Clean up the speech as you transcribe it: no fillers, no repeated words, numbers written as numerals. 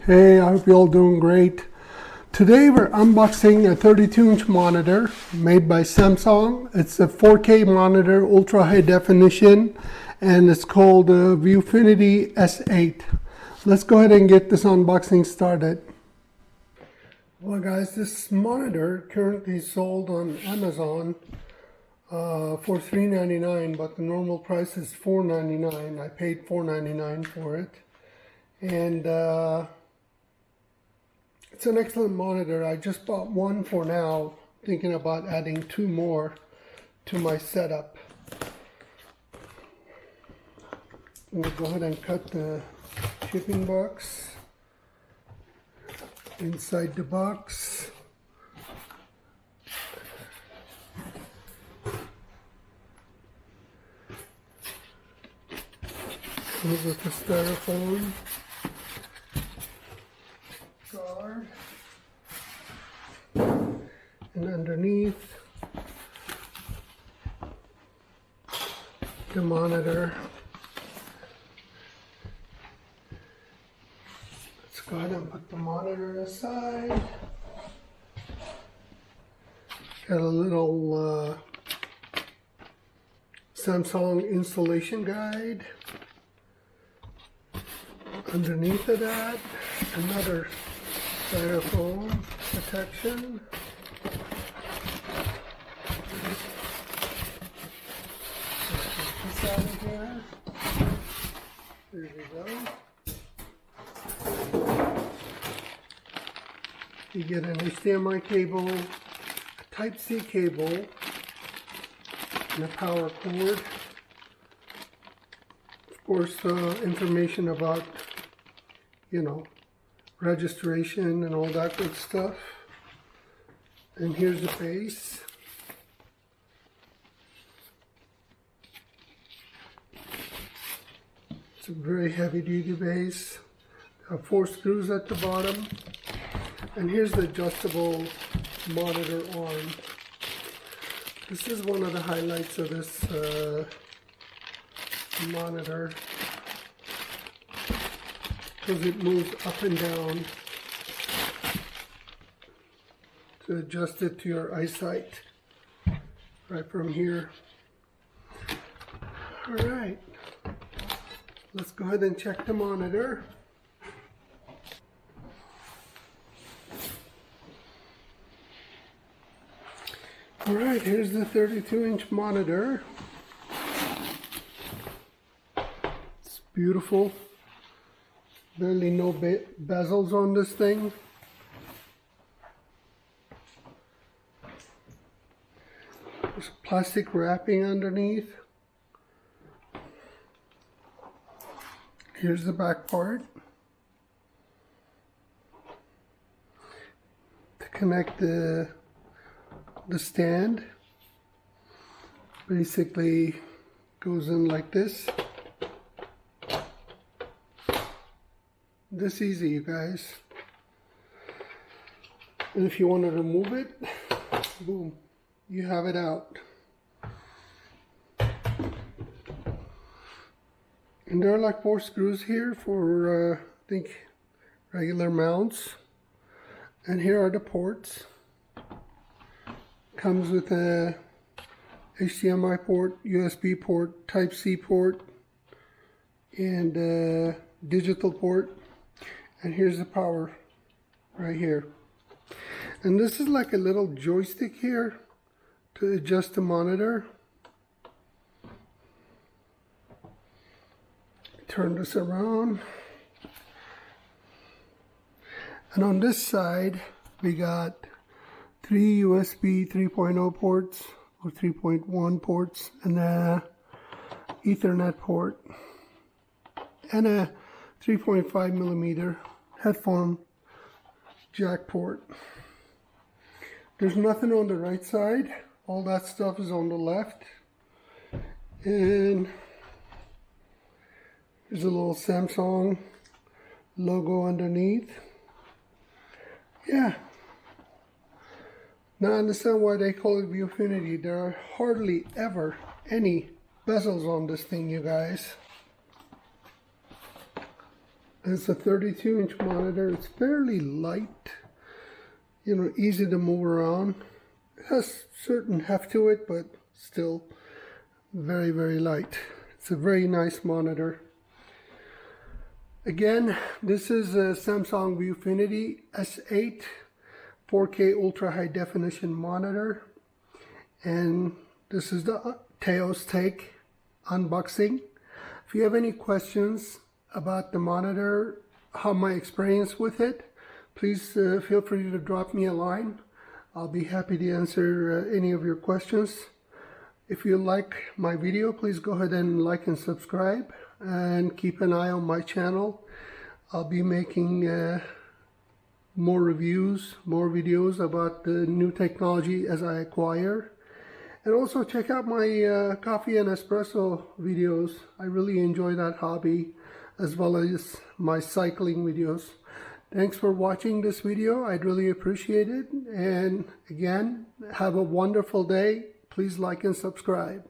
Hey, I hope you're all doing great. Today we're unboxing a 32-inch monitor made by Samsung. It's a 4K monitor, ultra high definition, and it's called the ViewFinity S8. Let's go ahead and get this unboxing started. Well guys, this monitor currently sold on Amazon for $3.99, but the normal price is $4.99. I paid $4.99 for it. And it's an excellent monitor. I just bought one for now, thinking about adding two more to my setup. I'm going to go ahead and cut the shipping box. Inside the box, comes with the styrofoam guard, and underneath the monitor. Let's go ahead and put the monitor aside. Got a little Samsung installation guide. Underneath of that, another styrofoam protection. Let's get this out of here. There we go. You get an HDMI cable, a Type-C cable, and a power cord. Of course, information about, registration and all that good stuff. And here's the base. It's a very heavy-duty base. 4 screws at the bottom. And here's the adjustable monitor arm. This is one of the highlights of this monitor, because it moves up and down to adjust it to your eyesight right from here. Alright, let's go ahead and check the monitor. Alright, here's the 32-inch monitor. It's beautiful. Barely no bezels on this thing. There's plastic wrapping underneath. Here's the back part. To connect the stand, basically goes in like this. This easy, you guys. And if you want to remove it, boom, you have it out. And there are like 4 screws here for I think regular mounts. And here are the ports. Comes with a HDMI port, USB port, Type-C port, and a digital port. And here's the power right here. And this is like a little joystick here to adjust the monitor. Turn this around. And on this side, we got 3 USB 3.0 ports or 3.1 ports, and a Ethernet port, and a 3.5 millimeter headphone jack port. There's nothing on the right side. All that stuff is on the left. And there's a little Samsung logo underneath. Yeah. Now I understand why they call it ViewFinity. There are hardly ever any bezels on this thing, you guys. It's a 32-inch monitor. It's fairly light, easy to move around. It has certain heft to it, but still very, very light. It's a very nice monitor. Again, this is a Samsung ViewFinity S8 4K ultra high definition monitor, and this is the Teo'sTake unboxing. If you have any questions about the monitor, how my experience with it, please feel free to drop me a line. I'll be happy to answer any of your questions. If you like my video, please go ahead and like and subscribe, and keep an eye on my channel. I'll be making more reviews, more videos about the new technology as I acquire. And also check out my coffee and espresso videos. I really enjoy that hobby, as well as my cycling videos. Thanks for watching this video. I'd really appreciate it. And again, have a wonderful day. Please like and subscribe.